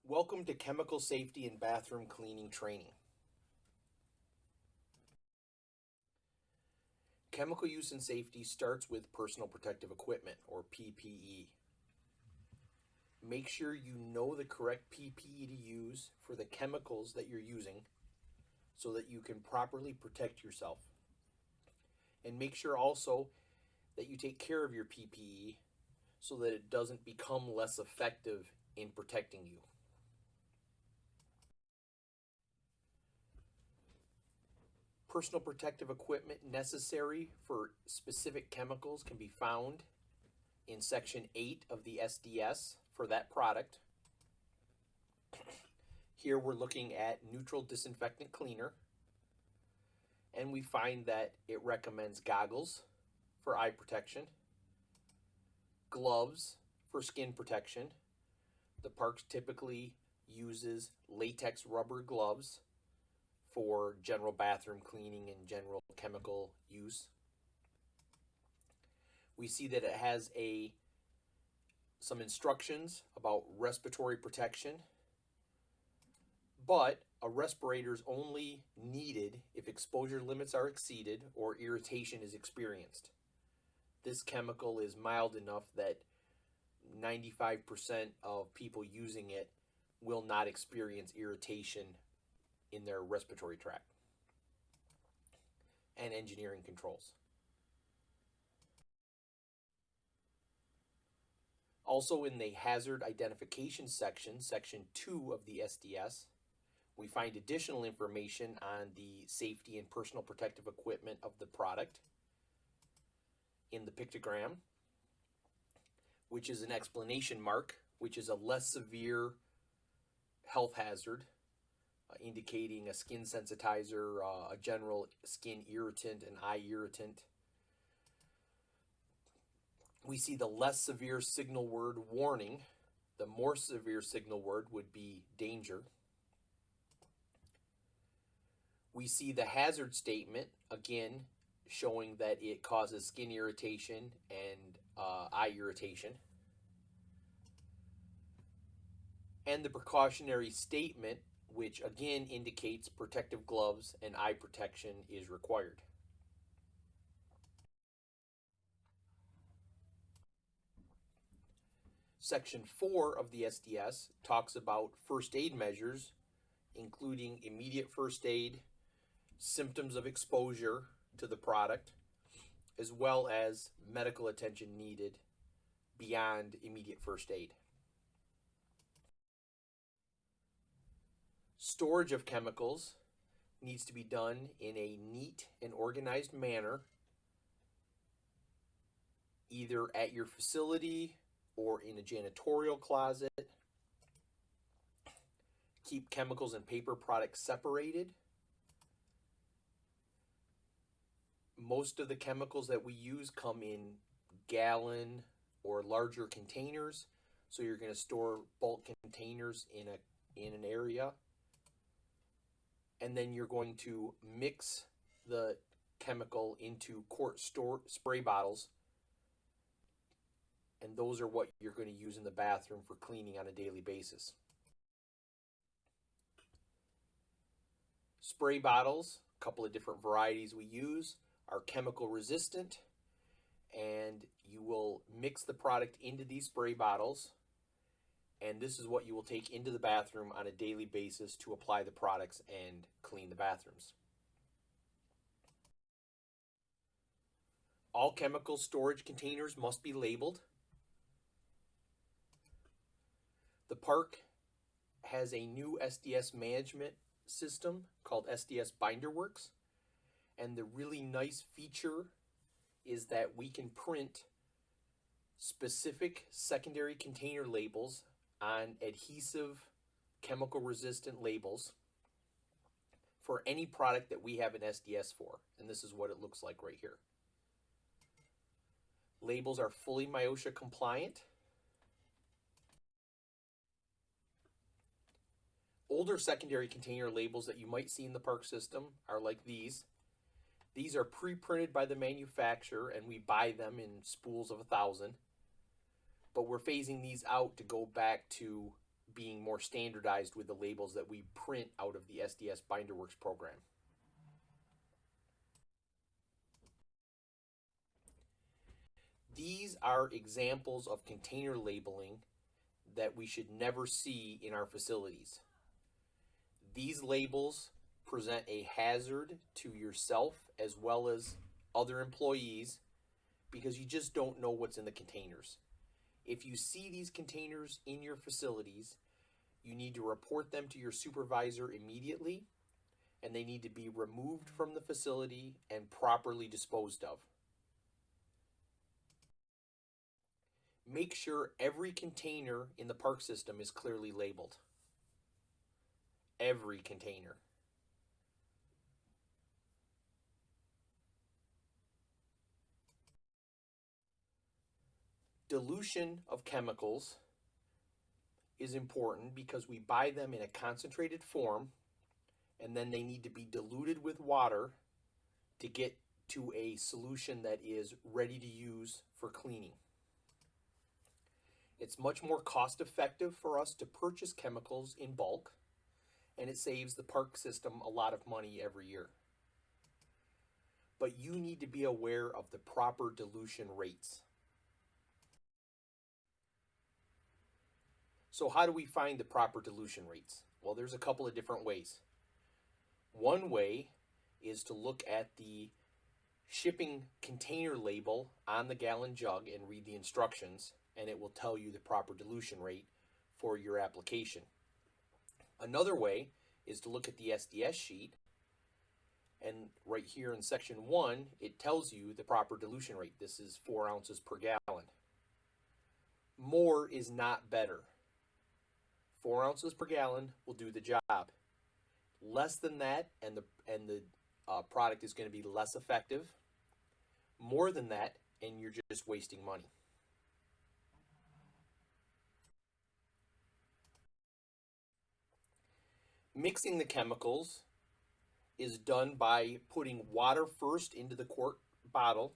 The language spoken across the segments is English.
Welcome to Chemical Safety and Bathroom Cleaning Training. Chemical use and safety starts with personal protective equipment, or PPE. Make sure you know the correct PPE to use for the chemicals that you're using so that you can properly protect yourself. And make sure also that you take care of your PPE so that it doesn't become less effective in protecting you. Personal protective equipment necessary for specific chemicals can be found in Section 8 of the SDS for that product. Here we're looking at neutral disinfectant cleaner, and we find that it recommends goggles for eye protection, gloves for skin protection. The park typically uses latex rubber gloves for general bathroom cleaning and general chemical use. We see that it has some instructions about respiratory protection, but a respirator is only needed if exposure limits are exceeded or irritation is experienced. This chemical is mild enough that 95% of people using it will not experience irritation in their respiratory tract and engineering controls. Also in the hazard identification section, section 2 of the SDS, we find additional information on the safety and personal protective equipment of the product in the pictogram, which is an exclamation mark, which is a less severe health hazard, indicating a skin sensitizer, a general skin irritant, an eye irritant. We see the less severe signal word warning. The more severe signal word would be danger. We see the hazard statement, again, showing that it causes skin irritation and eye irritation. And the precautionary statement, which again indicates protective gloves and eye protection is required. Section 4 of the SDS talks about first aid measures, including immediate first aid, symptoms of exposure to the product, as well as medical attention needed beyond immediate first aid. Storage of chemicals needs to be done in a neat and organized manner, either at your facility or in a janitorial closet. Keep chemicals and paper products separated. Most of the chemicals that we use come in gallon or larger containers, so you're going to store bulk containers in an area. And then you're going to mix the chemical into quart spray bottles. And those are what you're going to use in the bathroom for cleaning on a daily basis. Spray bottles, a couple of different varieties we use, are chemical resistant. And you will mix the product into these spray bottles. And this is what you will take into the bathroom on a daily basis to apply the products and clean the bathrooms. All chemical storage containers must be labeled. The park has a new SDS management system called SDS BinderWorks. And the really nice feature is that we can print specific secondary container labels on adhesive chemical resistant labels for any product that we have an SDS for. And this is what it looks like right here. Labels are fully MIOSHA compliant. Older secondary container labels that you might see in the park system are like these. These are pre-printed by the manufacturer and we buy them in spools of 1,000. But we're phasing these out to go back to being more standardized with the labels that we print out of the SDS BinderWorks program. These are examples of container labeling that we should never see in our facilities. These labels present a hazard to yourself as well as other employees because you just don't know what's in the containers. If you see these containers in your facilities, you need to report them to your supervisor immediately, and they need to be removed from the facility and properly disposed of. Make sure every container in the park system is clearly labeled. Every container. Dilution of chemicals is important because we buy them in a concentrated form, and then they need to be diluted with water to get to a solution that is ready to use for cleaning. It's much more cost effective for us to purchase chemicals in bulk, and it saves the park system a lot of money every year. But you need to be aware of the proper dilution rates. So how do we find the proper dilution rates? Well, there's a couple of different ways. One way is to look at the shipping container label on the gallon jug and read the instructions, and it will tell you the proper dilution rate for your application. Another way is to look at the SDS sheet, and right here in section 1, it tells you the proper dilution rate. This is 4 ounces per gallon. More is not better. 4 ounces per gallon will do the job. Less than that, and the product is going to be less effective. More than that, and you're just wasting money. Mixing the chemicals is done by putting water first into the quart bottle,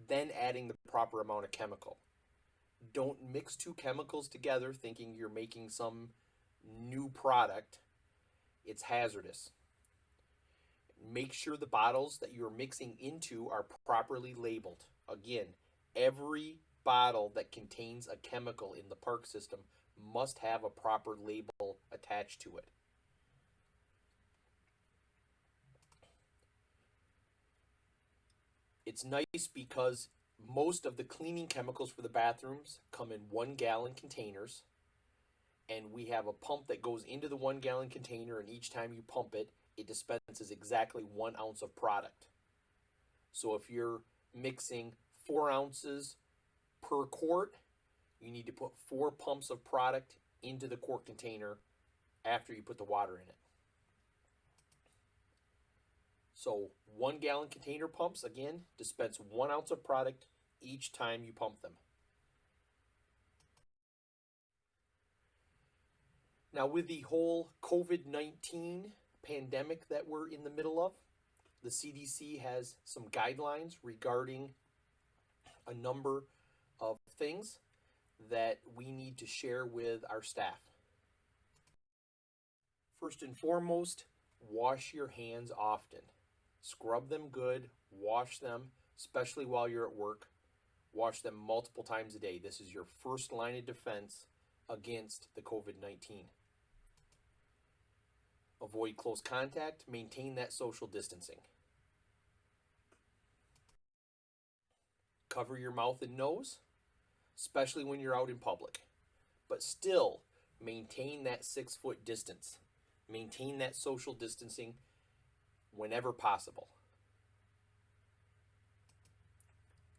then adding the proper amount of chemical. Don't mix two chemicals together thinking you're making some new product. It's hazardous. Make sure the bottles that you're mixing into are properly labeled. Again, every bottle that contains a chemical in the park system must have a proper label attached to it. It's nice because most of the cleaning chemicals for the bathrooms come in 1 gallon containers, and we have a pump that goes into the 1 gallon container, and each time you pump it, it dispenses exactly 1 ounce of product. So if you're mixing 4 ounces per quart, you need to put 4 pumps of product into the quart container after you put the water in it. So 1 gallon container pumps, again, dispense 1 ounce of product each time you pump them. Now with the whole COVID-19 pandemic that we're in the middle of, the CDC has some guidelines regarding a number of things that we need to share with our staff. First and foremost, wash your hands often. Scrub them good, wash them, especially while you're at work. Wash them multiple times a day. This is your first line of defense against the COVID-19. Avoid close contact, maintain that social distancing. Cover your mouth and nose, especially when you're out in public. But still, maintain that 6-foot distance. Maintain that social distancing whenever possible.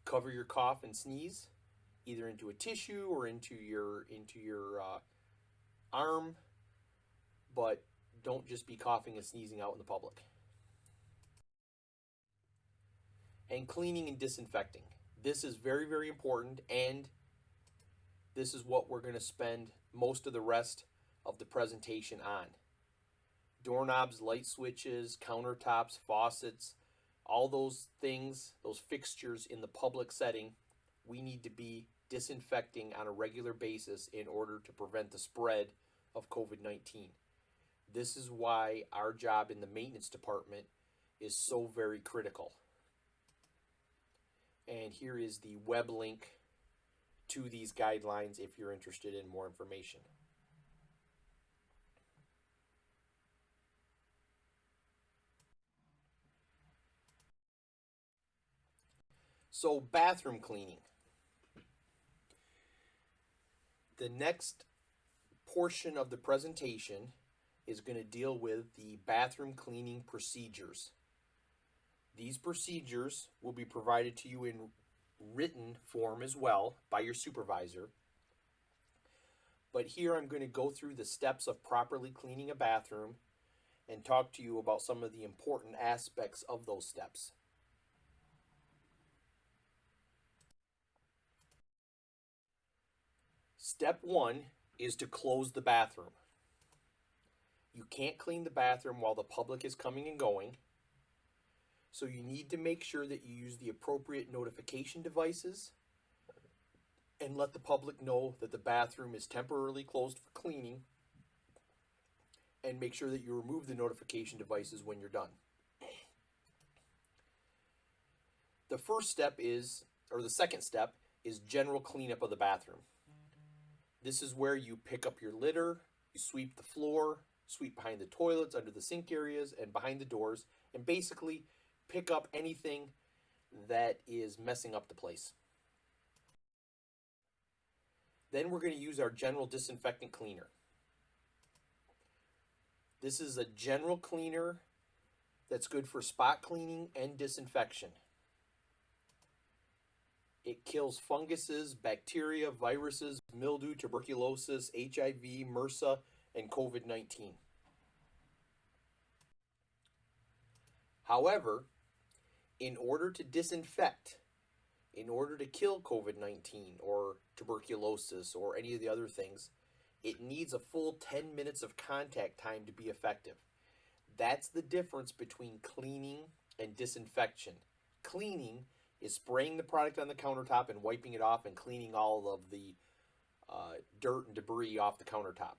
Cover your cough and sneeze, either into a tissue or into your arm, but don't just be coughing and sneezing out in the public. And cleaning and disinfecting. This is very, very important, and this is what we're going to spend most of the rest of the presentation on. Doorknobs, light switches, countertops, faucets, all those things, those fixtures in the public setting, we need to be disinfecting on a regular basis in order to prevent the spread of COVID-19. This is why our job in the maintenance department is so very critical. And here is the web link to these guidelines if you're interested in more information. So, bathroom cleaning. The next portion of the presentation is going to deal with the bathroom cleaning procedures. These procedures will be provided to you in written form as well by your supervisor. But here I'm going to go through the steps of properly cleaning a bathroom and talk to you about some of the important aspects of those steps. Step 1 is to close the bathroom. You can't clean the bathroom while the public is coming and going, so you need to make sure that you use the appropriate notification devices and let the public know that the bathroom is temporarily closed for cleaning, and make sure that you remove the notification devices when you're done. The second step is general cleanup of the bathroom. This is where you pick up your litter, you sweep the floor, sweep behind the toilets, under the sink areas, and behind the doors, and basically pick up anything that is messing up the place. Then we're going to use our general disinfectant cleaner. This is a general cleaner that's good for spot cleaning and disinfection. It kills funguses, bacteria, viruses, mildew, tuberculosis, HIV, MRSA, and COVID-19. However, in order to disinfect, in order to kill COVID-19 or tuberculosis or any of the other things, it needs a full 10 minutes of contact time to be effective. That's the difference between cleaning and disinfection. Cleaning is spraying the product on the countertop and wiping it off and cleaning all of the dirt and debris off the countertop.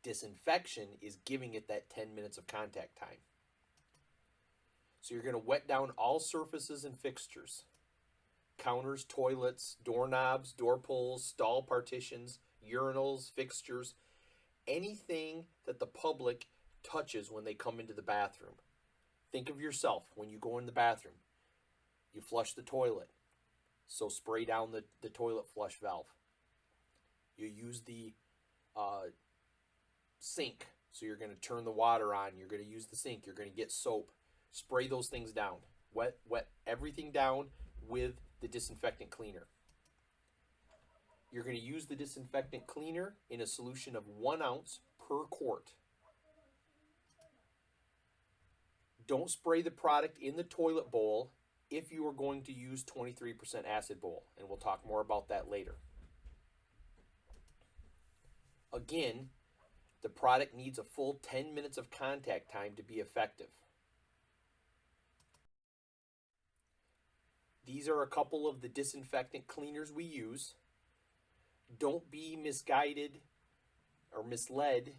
Disinfection is giving it that 10 minutes of contact time. So you're going to wet down all surfaces and fixtures. Counters, toilets, doorknobs, door pulls, stall partitions, urinals, fixtures, anything that the public touches when they come into the bathroom. Think of yourself when you go in the bathroom. You flush the toilet, so spray down the toilet flush valve. You use the sink, so you're going to turn the water on. You're going to use the sink. You're going to get soap. Spray those things down. Wet everything down with the disinfectant cleaner. You're going to use the disinfectant cleaner in a solution of 1 ounce per quart. Don't spray the product in the toilet bowl if you are going to use 23% acid bowl, and we'll talk more about that later. Again, the product needs a full 10 minutes of contact time to be effective. These are a couple of the disinfectant cleaners we use. Don't be misguided or misled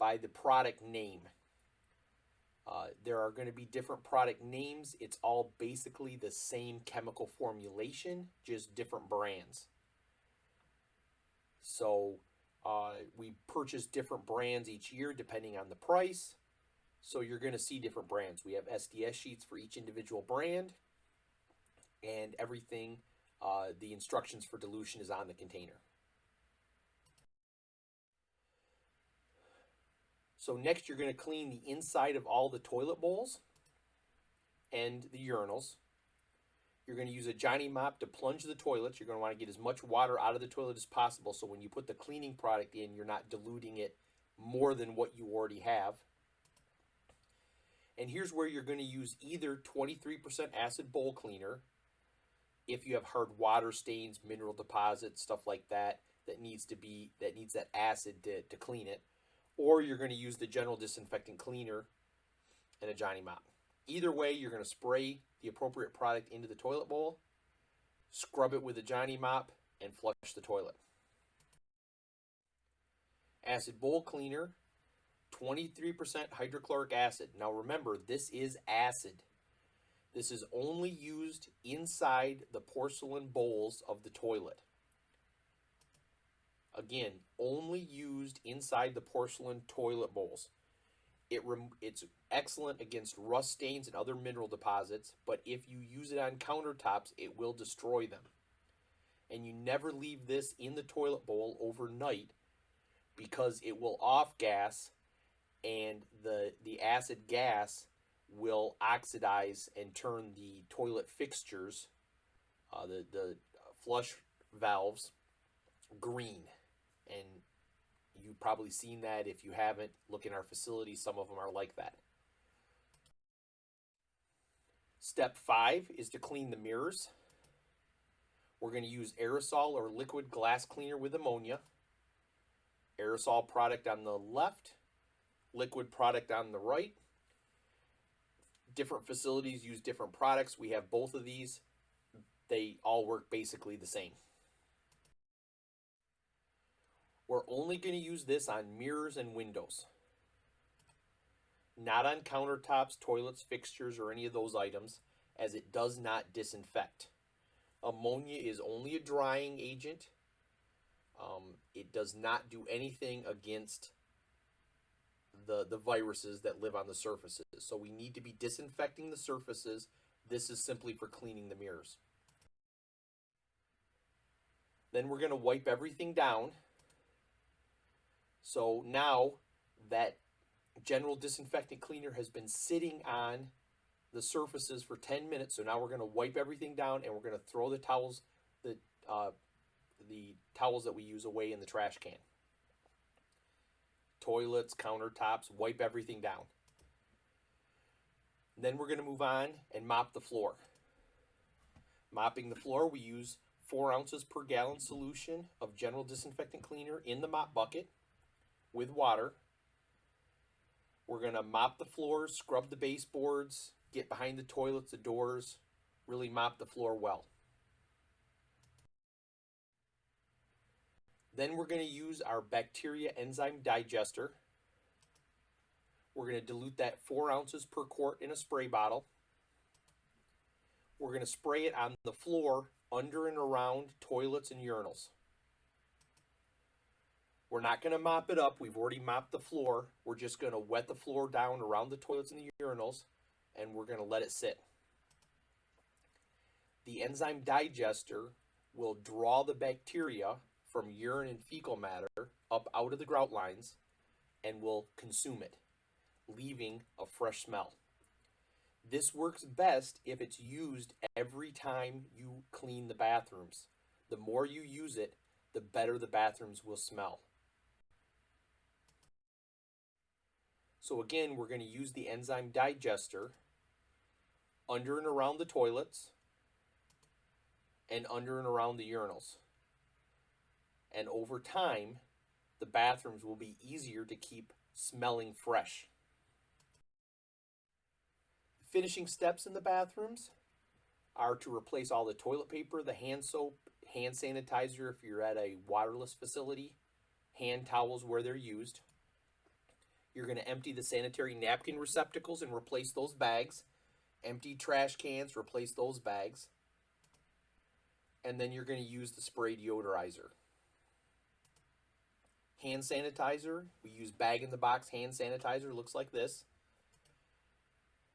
by the product name. There are going to be different product names. It's all basically the same chemical formulation, just different brands. So we purchase different brands each year depending on the price. So you're going to see different brands. We have SDS sheets for each individual brand, and everything, the instructions for dilution is on the container. So next you're going to clean the inside of all the toilet bowls and the urinals. You're going to use a Johnny mop to plunge the toilets. You're going to want to get as much water out of the toilet as possible, so when you put the cleaning product in, you're not diluting it more than what you already have. And here's where you're going to use either 23% acid bowl cleaner if you have hard water stains, mineral deposits, stuff like that, that needs that acid to clean it, or you're going to use the general disinfectant cleaner and a Johnny mop. Either way, you're going to spray the appropriate product into the toilet bowl, scrub it with a Johnny mop, and flush the toilet. Acid bowl cleaner, 23% hydrochloric acid. Now remember, this is acid. This is only used inside the porcelain bowls of the toilet. Again, only used inside the porcelain toilet bowls. It's excellent against rust stains and other mineral deposits, but if you use it on countertops, it will destroy them. And you never leave this in the toilet bowl overnight because it will off-gas, and the acid gas will oxidize and turn the toilet fixtures, the flush valves, green. And you've probably seen that. If you haven't, look in our facility. Some of them are like that. Step 5 is to clean the mirrors. We're going to use aerosol or liquid glass cleaner with ammonia. Aerosol product on the left, liquid product on the right. Different facilities use different products. We have both of these. They all work basically the same. We're only going to use this on mirrors and windows. Not on countertops, toilets, fixtures, or any of those items, as it does not disinfect. Ammonia is only a drying agent. It does not do anything against the viruses that live on the surfaces. So we need to be disinfecting the surfaces. This is simply for cleaning the mirrors. Then we're going to wipe everything down. So now that general disinfectant cleaner has been sitting on the surfaces for 10 minutes. So now we're going to wipe everything down, and we're going to throw the towels that we use away in the trash can. Toilets, countertops, wipe everything down. Then we're going to move on and mop the floor. Mopping the floor, we use 4 ounces per gallon solution of general disinfectant cleaner in the mop bucket with water. We're going to mop the floors, scrub the baseboards, get behind the toilets, the doors, really mop the floor well. Then we're going to use our bacteria enzyme digester. We're going to dilute that 4 ounces per quart in a spray bottle. We're going to spray it on the floor under and around toilets and urinals. We're not going to mop it up. We've already mopped the floor. We're just going to wet the floor down around the toilets and the urinals, and we're going to let it sit. The enzyme digester will draw the bacteria from urine and fecal matter up out of the grout lines and will consume it, leaving a fresh smell. This works best if it's used every time you clean the bathrooms. The more you use it, the better the bathrooms will smell. So again, we're going to use the enzyme digester under and around the toilets and under and around the urinals. And over time, the bathrooms will be easier to keep smelling fresh. Finishing steps in the bathrooms are to replace all the toilet paper, the hand soap, hand sanitizer if you're at a waterless facility, hand towels where they're used. You're going to empty the sanitary napkin receptacles and replace those bags. Empty trash cans, replace those bags. And then you're going to use the spray deodorizer. Hand sanitizer, we use bag-in-the-box hand sanitizer, looks like this.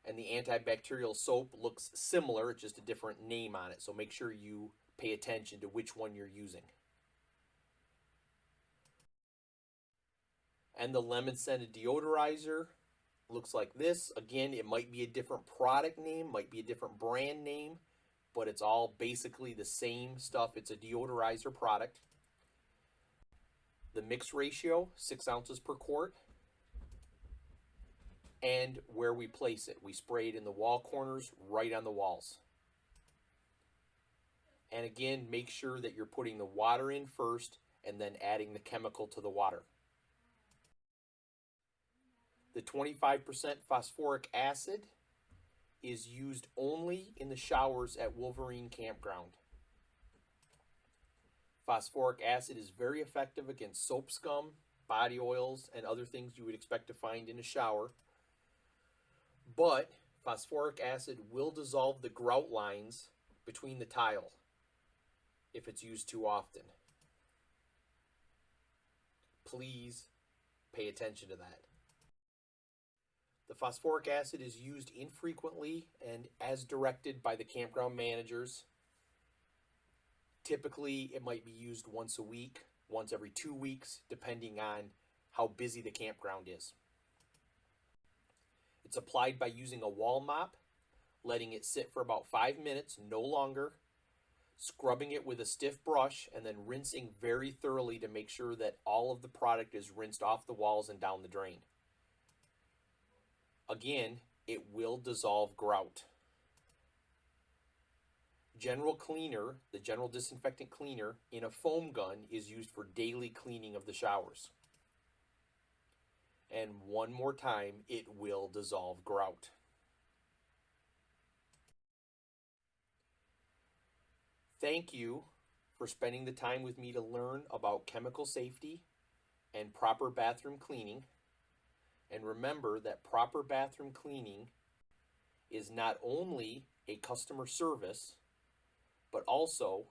And the antibacterial soap looks similar, it's just a different name on it. So make sure you pay attention to which one you're using. And the lemon-scented deodorizer looks like this. Again, it might be a different product name, might be a different brand name, but it's all basically the same stuff. It's a deodorizer product. The mix ratio, 6 ounces per quart. And where we place it. We spray it in the wall corners, right on the walls. And again, make sure that you're putting the water in first and then adding the chemical to the water. The 25% phosphoric acid is used only in the showers at Wolverine Campground. Phosphoric acid is very effective against soap scum, body oils, and other things you would expect to find in a shower. But phosphoric acid will dissolve the grout lines between the tile if it's used too often. Please pay attention to that. The phosphoric acid is used infrequently and as directed by the campground managers. Typically, it might be used once a week, once every 2 weeks, depending on how busy the campground is. It's applied by using a wall mop, letting it sit for about 5 minutes, no longer, scrubbing it with a stiff brush, and then rinsing very thoroughly to make sure that all of the product is rinsed off the walls and down the drain. Again, it will dissolve grout. General cleaner, the general disinfectant cleaner in a foam gun is used for daily cleaning of the showers. And one more time, it will dissolve grout. Thank you for spending the time with me to learn about chemical safety and proper bathroom cleaning. And remember that proper bathroom cleaning is not only a customer service, but also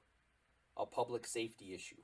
a public safety issue.